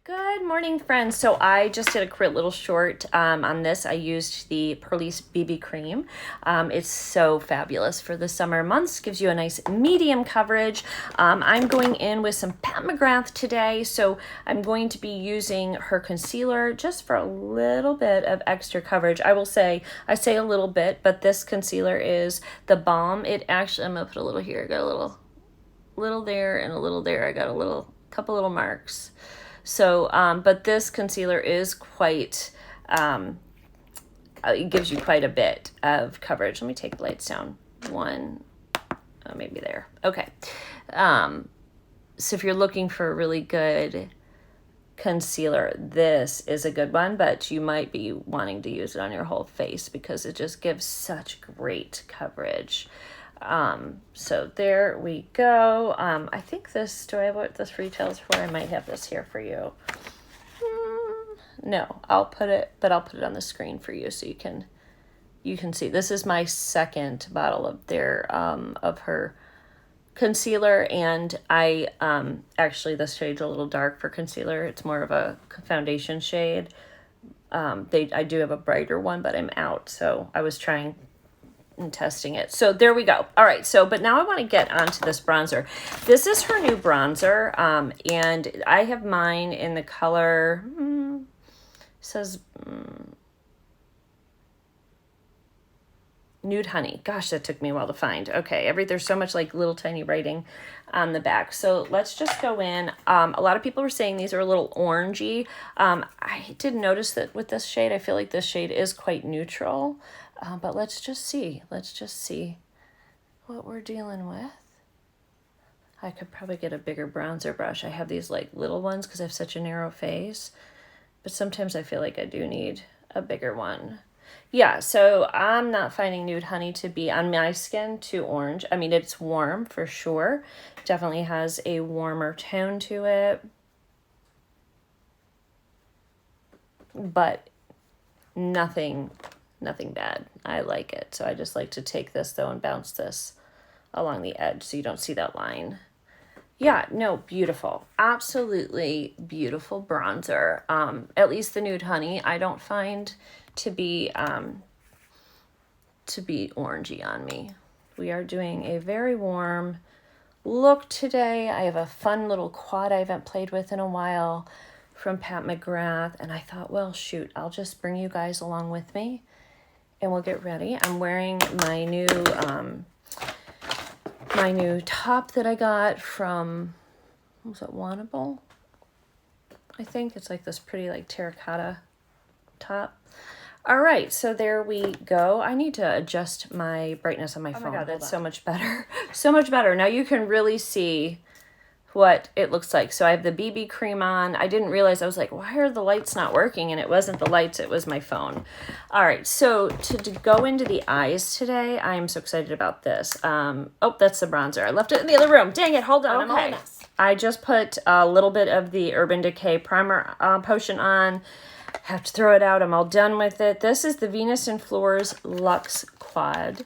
Good morning, friends. So I just did a quick little short on this. I used the Purlisse BB cream. It's so fabulous for the summer months. Gives you a nice medium coverage. I'm going in with some Pat McGrath today. So I'm going to be using her concealer just for a little bit of extra coverage. I say a little bit, but this concealer is the balm. It actually, I'm going to put a little here. I got a little there and a little there. I got couple little marks. So, but this concealer is quite, it gives you quite a bit of coverage. Let me take the lights down. Maybe there. Okay. So if you're looking for a really good concealer, this is a good one, but you might be wanting to use it on your whole face because it just gives such great coverage. So there we go. I think this, do I have what this retails for? I might have this here for you. No, I'll put it on the screen for you so you can see. This is my second bottle of of her concealer, and I, actually this shade's a little dark for concealer. It's more of a foundation shade. I do have a brighter one, but I'm out. So I was trying and testing it. So there we go. All right. So, but now I want to get onto this bronzer. This is her new bronzer. And I have mine in the color, says, Nude Honey. Gosh, that took me a while to find. Okay. There's so much like little tiny writing on the back. So let's just go in. A lot of people were saying these are a little orangey. I did notice that with this shade, I feel like this shade is quite neutral. But let's just see what we're dealing with. I could probably get a bigger bronzer brush. I have these like little ones because I have such a narrow face, but sometimes I feel like I do need a bigger one. Yeah, so I'm not finding Nude Honey to be on my skin too orange. I mean, it's warm for sure. Definitely has a warmer tone to it, but nothing bad. I like it. So I just like to take this though and bounce this along the edge so you don't see that line. Yeah, no, beautiful. Absolutely beautiful bronzer. At least the Nude Honey I don't find to be orangey on me. We are doing a very warm look today. I have a fun little quad I haven't played with in a while from Pat McGrath, and I thought, well, shoot, I'll just bring you guys along with me and we'll get ready. I'm wearing my new top that I got from, what was it, Wannable? I think it's like this pretty like terracotta top. All right, so there we go. I need to adjust my brightness on my phone. Oh my God, that's so much better. So much better. Now you can really see what it looks like. So I have the BB cream on. I didn't realize, I was like, why are the lights not working? And it wasn't the lights, it was my phone. All right, so to go into the eyes today, I am so excited about this. Oh, that's the bronzer. I left it in the other room. Dang it, hold on. Okay. I just put a little bit of the Urban Decay primer potion on. Have to throw it out. I'm all done with it. This is the Venus and Fleurs Luxe Quad.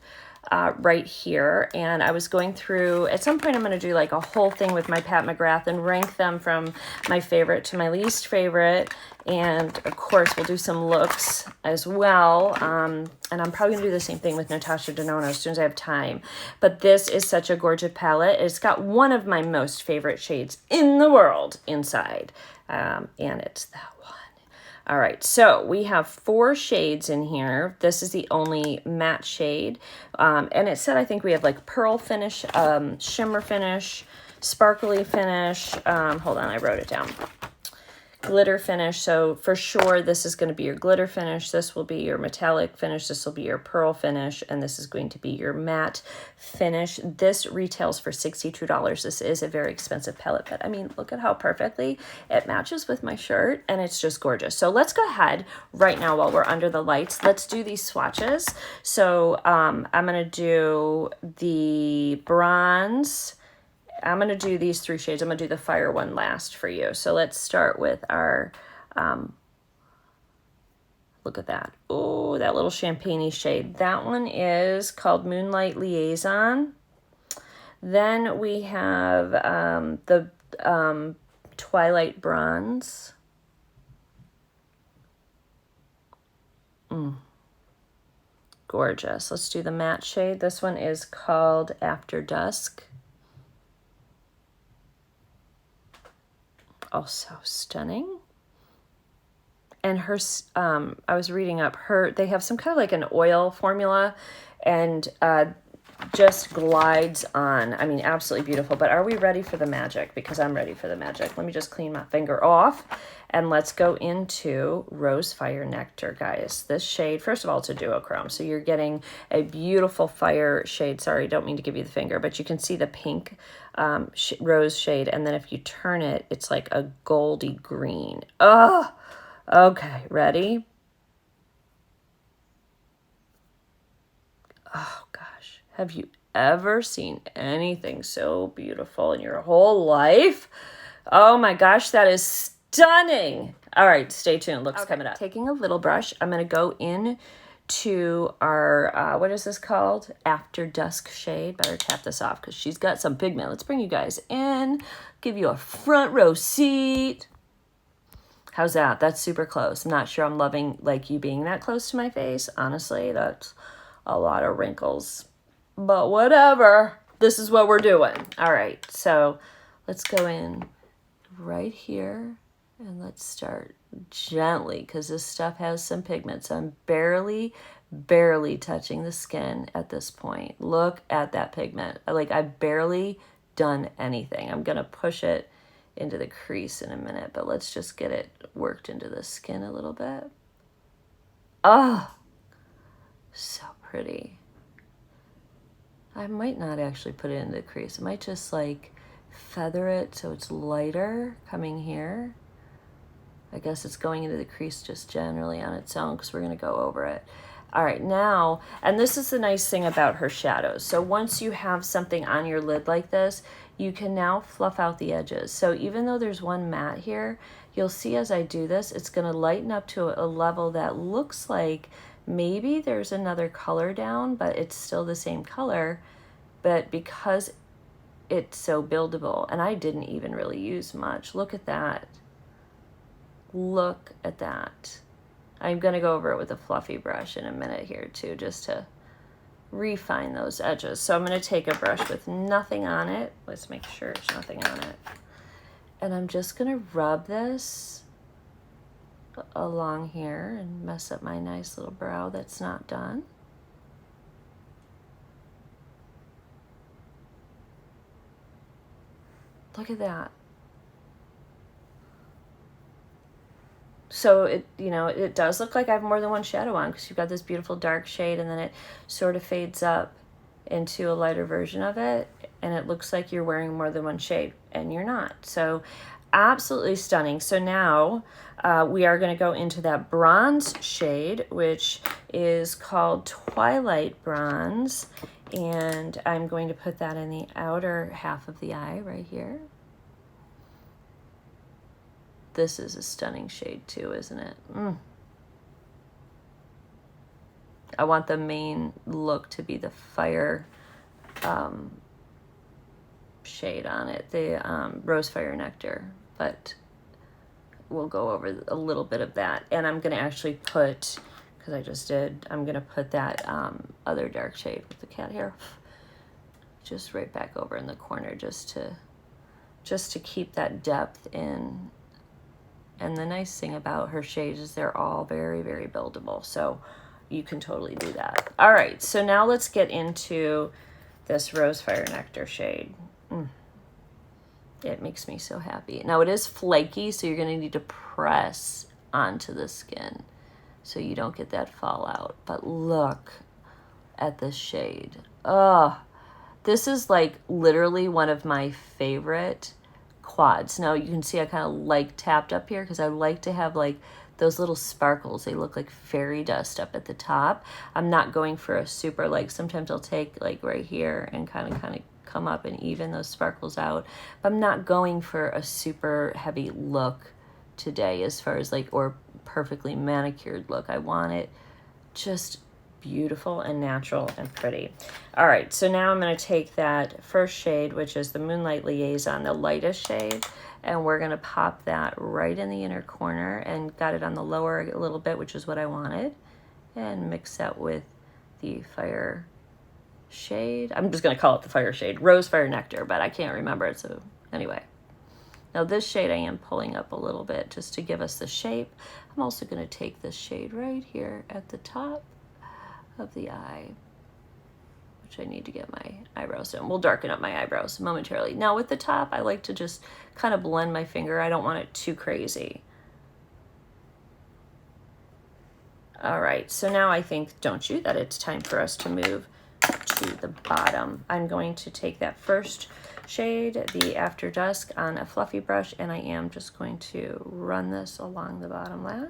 Right here, and I was going through, at some point I'm going to do like a whole thing with my Pat McGrath and rank them from my favorite to my least favorite, and of course we'll do some looks as well, and I'm probably going to do the same thing with Natasha Denona as soon as I have time. But this is such a gorgeous palette. It's got one of my most favorite shades in the world inside, and it's that one. All right, so we have 4 shades in here. This is the only matte shade. And it said, I think we have like pearl finish, shimmer finish, sparkly finish. Hold on, I wrote it down. Glitter finish. So for sure, this is going to be your glitter finish. This will be your metallic finish. This will be your pearl finish. And this is going to be your matte finish. This retails for $62. This is a very expensive palette, but I mean, look at how perfectly it matches with my shirt, and it's just gorgeous. So let's go ahead right now while we're under the lights. Let's do these swatches. So I'm going to do the bronze. I'm going to do these 3 shades. I'm going to do the fire one last for you. So let's start with our, look at that. Oh, that little champagne-y shade. That one is called Moonlight Liaison. Then we have the Twilight Bronze. Gorgeous. Let's do the matte shade. This one is called After Dusk. Also stunning. And her, I was reading up they have some kind of like an oil formula, and just glides on. I mean, absolutely beautiful. But are we ready for the magic? Because I'm ready for the magic. Let me just clean my finger off, and let's go into Rose Fire Nectar, guys. This shade, first of all, it's a duochrome, so you're getting a beautiful fire shade. Sorry, don't mean to give you the finger, but you can see the pink rose shade, and then if you turn it, it's like a goldy green. Oh, okay, ready? Oh, gosh. Have you ever seen anything so beautiful in your whole life? Oh, my gosh, that is stunning. All right, stay tuned. Looks coming up. Taking a little brush, I'm going to go in to our, what is this called? After Dusk shade. Better tap this off because she's got some pigment. Let's bring you guys in, give you a front row seat. How's that? That's super close. I'm not sure I'm loving like you being that close to my face. Honestly, that's a lot of wrinkles. But whatever. This is what we're doing. All right. So let's go in right here and let's start gently because this stuff has some pigment. So I'm barely touching the skin at this point. Look at that pigment. Like I've barely done anything. I'm going to push it into the crease in a minute, but let's just get it worked into the skin a little bit. Oh, so pretty. I might not actually put it into the crease. I might just like feather it so it's lighter coming here. I guess it's going into the crease just generally on its own because we're going to go over it. All right, now, and this is the nice thing about her shadows. So once you have something on your lid like this, you can now fluff out the edges. So even though there's one matte here, you'll see as I do this, it's going to lighten up to a level that looks like maybe there's another color down, but it's still the same color. But because it's so buildable, and I didn't even really use much. Look at that. Look at that. I'm going to go over it with a fluffy brush in a minute here too, just to refine those edges. So I'm going to take a brush with nothing on it. Let's make sure there's nothing on it. And I'm just going to rub this along here and mess up my nice little brow that's not done. Look at that. So it, you know, it does look like I have more than one shadow on because you've got this beautiful dark shade and then it sort of fades up into a lighter version of it and it looks like you're wearing more than one shade and you're not. So absolutely stunning. So now we are going to go into that bronze shade, which is called Twilight Bronze, and I'm going to put that in the outer half of the eye right here. This is a stunning shade too, isn't it? I want the main look to be the fire shade on it, the Rose Fire Nectar, but we'll go over a little bit of that. And I'm going to actually put, because I just did, I'm going to put that other dark shade with the cat hair just right back over in the corner just to keep that depth in. And the nice thing about her shades is they're all very, very buildable. So you can totally do that. All right, so now let's get into this Rose Fire Nectar shade. It makes me so happy. Now it is flaky, so you're gonna need to press onto the skin so you don't get that fallout. But look at this shade. Oh, this is like literally one of my favorite quads. Now you can see I kind of like tapped up here because I like to have like those little sparkles. They look like fairy dust up at the top. I'm not going for a super, like sometimes I'll take like right here and kind of come up and even those sparkles out. But I'm not going for a super heavy look today as far as like, or perfectly manicured look. I want it just beautiful and natural and pretty. All right, so now I'm going to take that first shade, which is the Moonlight Liaison, the lightest shade, and we're going to pop that right in the inner corner and got it on the lower a little bit, which is what I wanted. and mix that with the fire shade. I'm just going to call it the fire shade, Rose Fire Nectar, but I can't remember it. So anyway, now this shade I am pulling up a little bit just to give us the shape. I'm also going to take this shade right here at the top of the eye, which I need to get my eyebrows in. We'll darken up my eyebrows momentarily. Now with the top, I like to just kind of blend my finger. I don't want it too crazy. All right, so now I think, don't you, that it's time for us to move to the bottom. I'm going to take that first shade, the After Dusk, on a fluffy brush, and I am just going to run this along the bottom lash.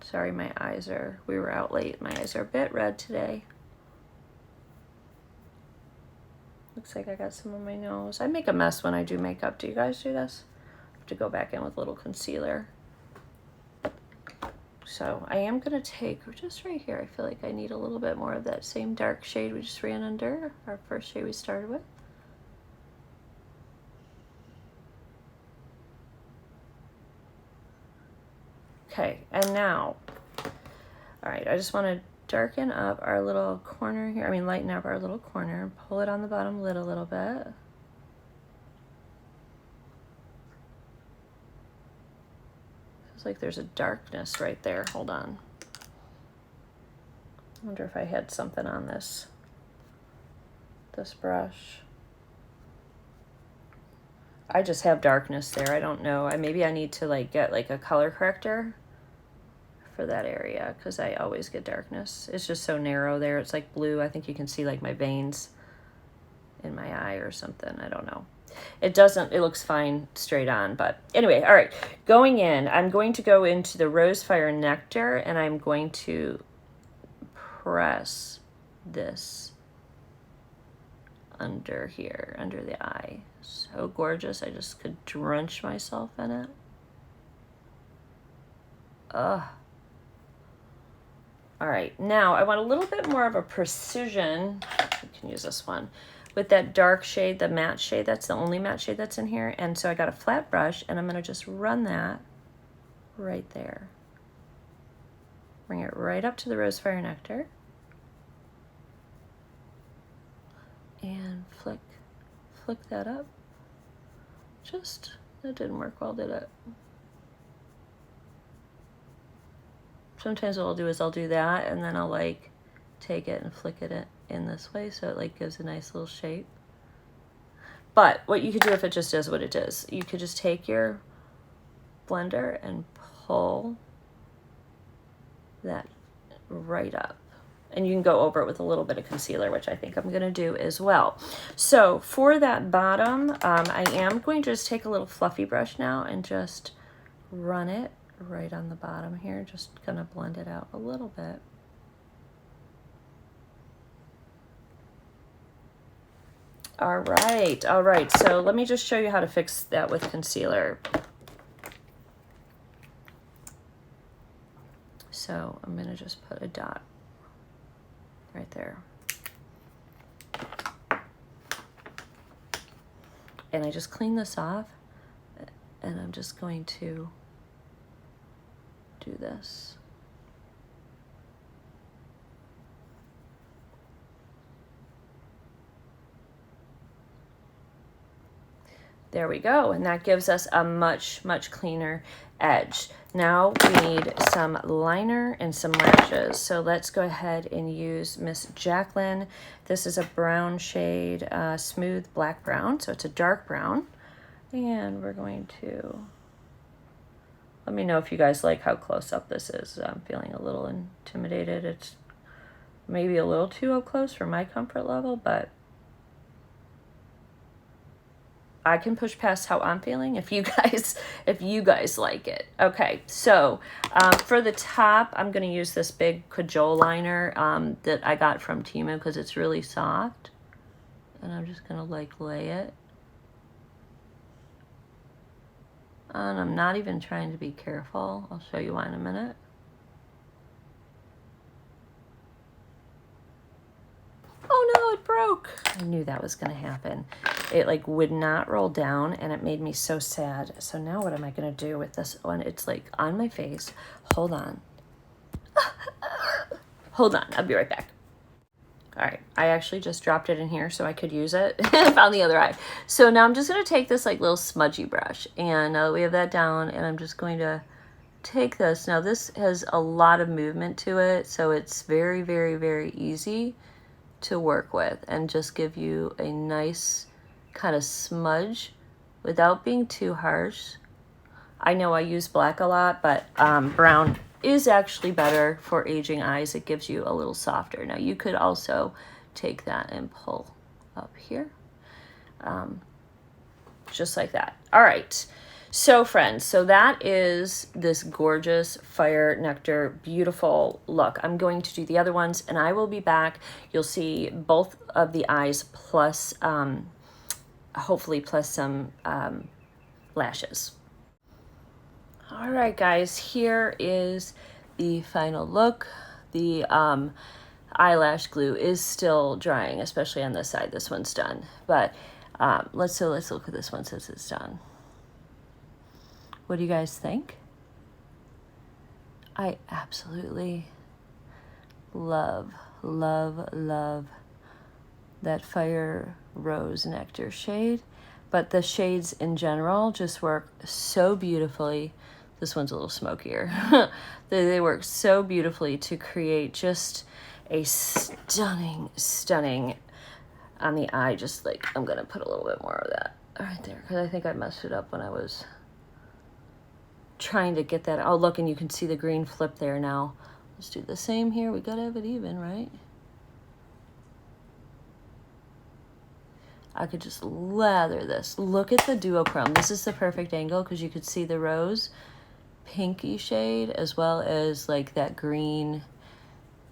Sorry, my eyes are, we were out late. My eyes are a bit red today. Looks like I got some on my nose. I make a mess when I do makeup. Do you guys do this? I have to go back in with a little concealer. So I am going to take, just right here, I feel like I need a little bit more of that same dark shade we just ran under, our first shade we started with. Okay, and now, all right, I just want to darken up our little corner here, lighten up our little corner and pull it on the bottom lid a little bit. Feels like there's a darkness right there. Hold on. I wonder if I had something on this brush. I just have darkness there. I don't know. Maybe I need to like get like a color corrector for that area, because I always get darkness. It's just so narrow there. It's like blue. I think you can see like my veins in my eye or something. I don't know. It doesn't, it looks fine straight on, but anyway, all right. Going in, I'm going to go into the Rose Fire Nectar, and I'm going to press this under here, under the eye. So gorgeous. I just could drench myself in it. Ugh. All right, now I want a little bit more of a precision. We can use this one with that dark shade, the matte shade. That's the only matte shade that's in here. And so I got a flat brush, and I'm going to just run that right there. Bring it right up to the Rose Fire Nectar. And flick that up. Just, that didn't work well, did it? Sometimes what I'll do is I'll do that, and then I'll like take it and flick it in this way, so it like gives a nice little shape. But what you could do if it just does what it does, you could just take your blender and pull that right up. And you can go over it with a little bit of concealer, which I think I'm going to do as well. So for that bottom, I am going to just take a little fluffy brush now and just run it right on the bottom here. Just gonna blend it out a little bit. All right, so let me just show you how to fix that with concealer. So I'm gonna just put a dot right there. And I just clean this off, and I'm just going to do this. There we go, and that gives us a much cleaner edge. Now we need some liner and some lashes. So let's go ahead and use Miss Jacqueline. This is a brown shade, smooth black brown, so it's a dark brown. And we're going to, let me know if you guys like how close up this is. I'm feeling a little intimidated. It's maybe a little too up close for my comfort level, but I can push past how I'm feeling if you guys like it. Okay, so for the top, I'm going to use this big Cajole liner that I got from Temu because it's really soft. And I'm just going to like lay it. And I'm not even trying to be careful. I'll show you why in a minute. Oh no, it broke. I knew that was going to happen. it like would not roll down, and it made me so sad. So now what am I gonna do with this one? It's like on my face. Hold on. Hold on, I'll be right back. All right, I actually just dropped it in here so I could use it. I found the other eye. So now I'm just gonna take this like little smudgy brush, and now that we have that down, and I'm just going to take this. Now this has a lot of movement to it, so it's very, very, very easy to work with and just give you a nice kind of smudge without being too harsh. I know I use black a lot, but brown is actually better for aging eyes. It gives you a little softer. Now you could also take that and pull up here, just like that. All right, so friends, so that is this gorgeous Fire Nectar, beautiful look. I'm going to do the other ones, and I will be back. You'll see both of the eyes plus, hopefully plus some lashes. All right, guys, here is the final look. The eyelash glue is still drying, especially on this side. This one's done, but let's look at this one since it's done. What do you guys think? I absolutely love, love, love that Fire Rose Nectar shade, but the shades in general just work so beautifully. This one's a little smokier. They work so beautifully to create just a stunning, stunning on the eye. Just like, I'm gonna put a little bit more of that right there, because I think I messed it up when I was trying to get that. Oh, look, and you can see the green flip there now. Let's do the same here. We gotta have it even, right? I could just lather this. Look at the duochrome. This is the perfect angle because you could see the rose pinky shade as well as like that green.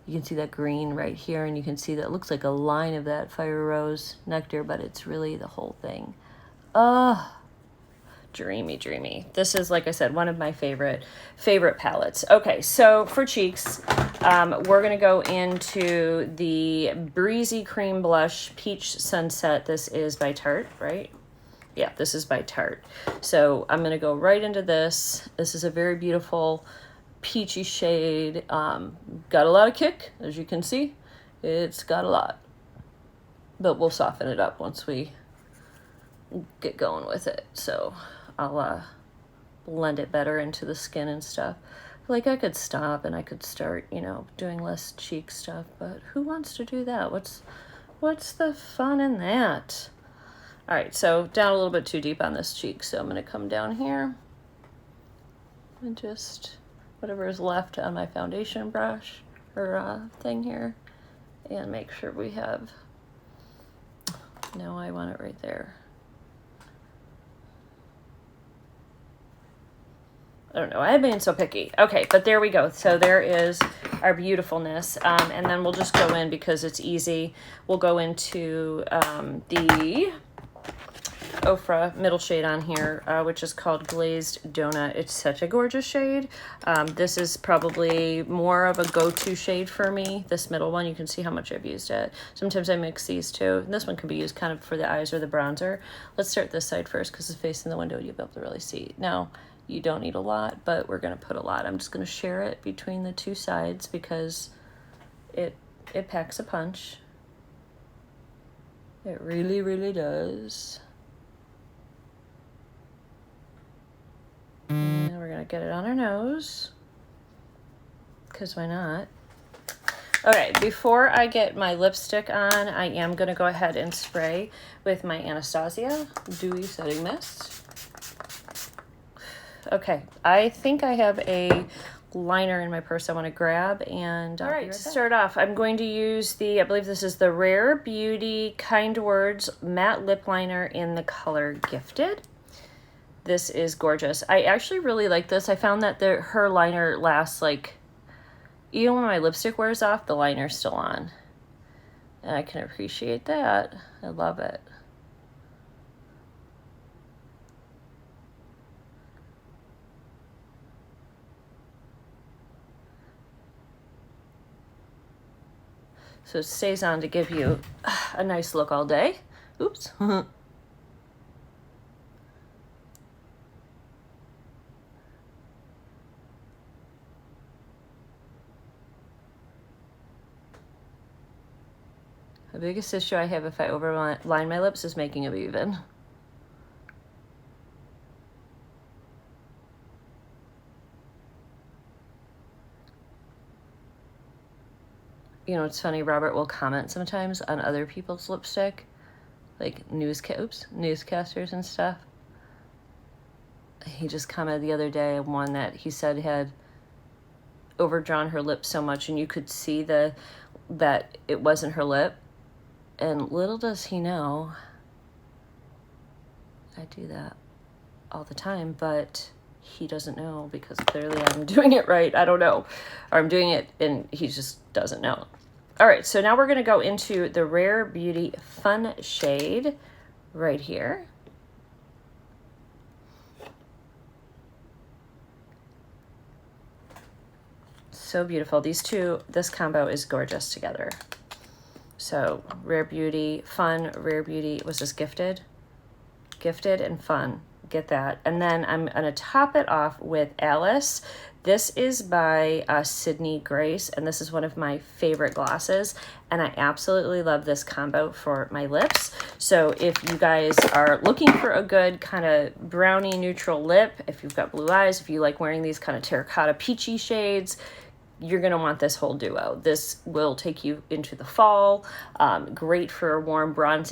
You can see that green right here, and you can see that it looks like a line of that Fire Rose Nectar, but it's really the whole thing. Oh, dreamy, dreamy. This is, like I said, one of my favorite palettes. Okay, so for cheeks, we're gonna go into the Breezy Cream Blush Peach Sunset. This is by Tarte, right? Yeah, this is by Tarte. So I'm gonna go right into this. This is a very beautiful peachy shade. Got a lot of kick, as you can see. It's got a lot, but we'll soften it up once we get going with it. So I'll blend it better into the skin and stuff. Like, I could stop and I could start, you know, doing less cheek stuff, but who wants to do that? What's the fun in that? All right, so down a little bit too deep on this cheek, so I'm gonna come down here and just whatever is left on my foundation brush or thing here, and make sure we have, no, I want it right there. I don't know, I'm being so picky. Okay, but there we go. So there is our beautifulness. And then we'll just go in, because it's easy, we'll go into the Ofra middle shade on here, which is called Glazed Donut. It's such a gorgeous shade. This is probably more of a go-to shade for me. This middle one, you can see how much I've used it. Sometimes I mix these two. And this one can be used kind of for the eyes or the bronzer. Let's start this side first, because it's facing the window, you'll be able to really see. Now, you don't need a lot, but we're gonna put a lot. I'm just gonna share it between the two sides because it packs a punch. It really, really does. And we're gonna get it on our nose, because why not? Okay, before I get my lipstick on, I am gonna go ahead and spray with my Anastasia Dewy Setting Mist. Okay, I think I have a liner in my purse I want to grab, and all right, to start off, I'm going to use the, I believe this is the Rare Beauty Kind Words matte lip liner in the color Gifted. This is gorgeous. I actually really like this. I found that her liner lasts, like, even when my lipstick wears off, the liner's still on, and I can appreciate that. I love it. So it stays on to give you a nice look all day. Oops. The biggest issue I have if I overline my lips is making them even. You know, it's funny, Robert will comment sometimes on other people's lipstick, like newscasters and stuff. He just commented the other day on one that he said had overdrawn her lips so much, and you could see that it wasn't her lip. And little does he know, I do that all the time, but he doesn't know because clearly I'm doing it right. I don't know. Or I'm doing it and he just doesn't know. All right, so now we're going to go into the Rare Beauty Fun shade right here. So beautiful. These two, this combo is gorgeous together. So Rare Beauty Fun, Rare Beauty, was this Gifted? Gifted and Fun. Get that. And then I'm going to top it off with Alice. This is by Sydney Grace, and this is one of my favorite glosses, and I absolutely love this combo for my lips. So if you guys are looking for a good kind of brownie neutral lip, if you've got blue eyes, if you like wearing these kind of terracotta peachy shades, you're going to want this whole duo. This will take you into the fall. Great for warm, bronze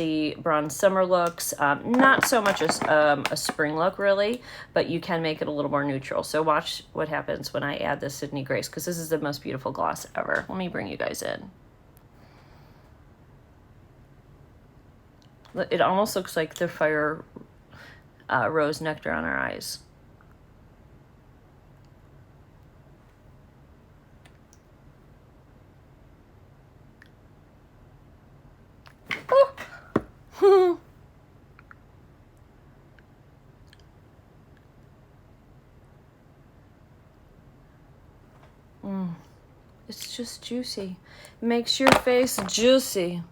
summer looks. Not so much a spring look, really, but you can make it a little more neutral. So watch what happens when I add this Sydney Grace, because this is the most beautiful gloss ever. Let me bring you guys in. It almost looks like the fire rose nectar on our eyes. It's just juicy. Makes your face juicy.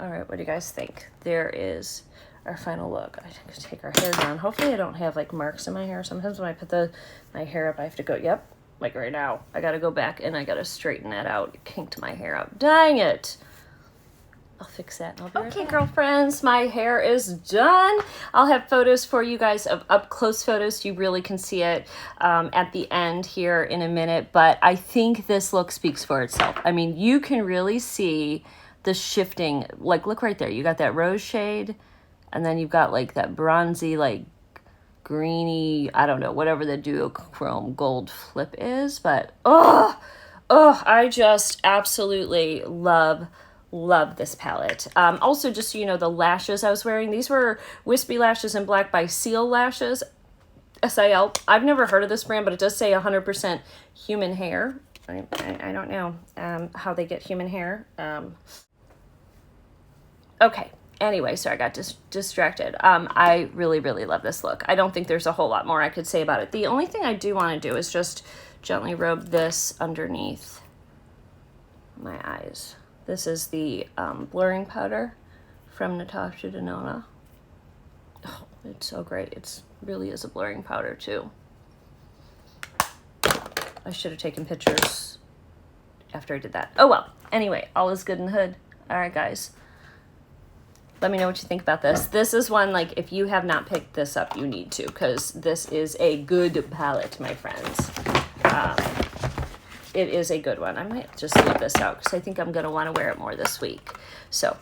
All right, what do you guys think? There is our final look. I can take our hair down. Hopefully I don't have like marks in my hair. Sometimes when I put my hair up, I have to go, yep, like right now. I gotta go back and I gotta straighten that out. It kinked my hair out. Dang it. I'll fix that and I'll be right back. Girlfriends, my hair is done. I'll have photos for you guys of up close photos so you really can see it at the end here in a minute. But I think this look speaks for itself. I mean, you can really see the shifting. Like, look right there. You got that rose shade, and then you've got like that bronzy, like greeny, I don't know, whatever the duochrome gold flip is. But I just absolutely love this palette. Also, just so you know, the lashes I was wearing, these were Wispy Lashes in Black by Seal Lashes, SIL. I've never heard of this brand, but it does say 100% human hair. I don't know how they get human hair. Okay, anyway, so I got distracted. I really, really love this look. I don't think there's a whole lot more I could say about it. The only thing I do want to do is just gently rub this underneath my eyes. This is the blurring powder from Natasha Denona. Oh, it's so great. It really is a blurring powder too. I should have taken pictures after I did that. Oh well. Anyway, all is good in the hood. All right, guys. Let me know what you think about this. This is one, like, if you have not picked this up, you need to, because this is a good palette, my friends. It is a good one. I might just leave this out because I think I'm going to want to wear it more this week. So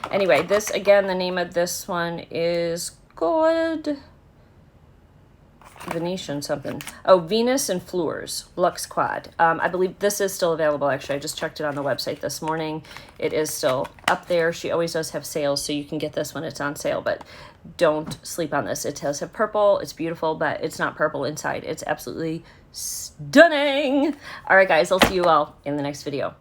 anyway, this, again, the name of this one is called Venetian something. Oh, Venus and Fleurs Luxe Quad. I believe this is still available, actually. I just checked it on the website this morning. It is still up there. She always does have sales, so you can get this when it's on sale, but don't sleep on this. It does have purple. It's beautiful, but it's not purple inside. It's absolutely stunning. All right, guys, I'll see you all in the next video.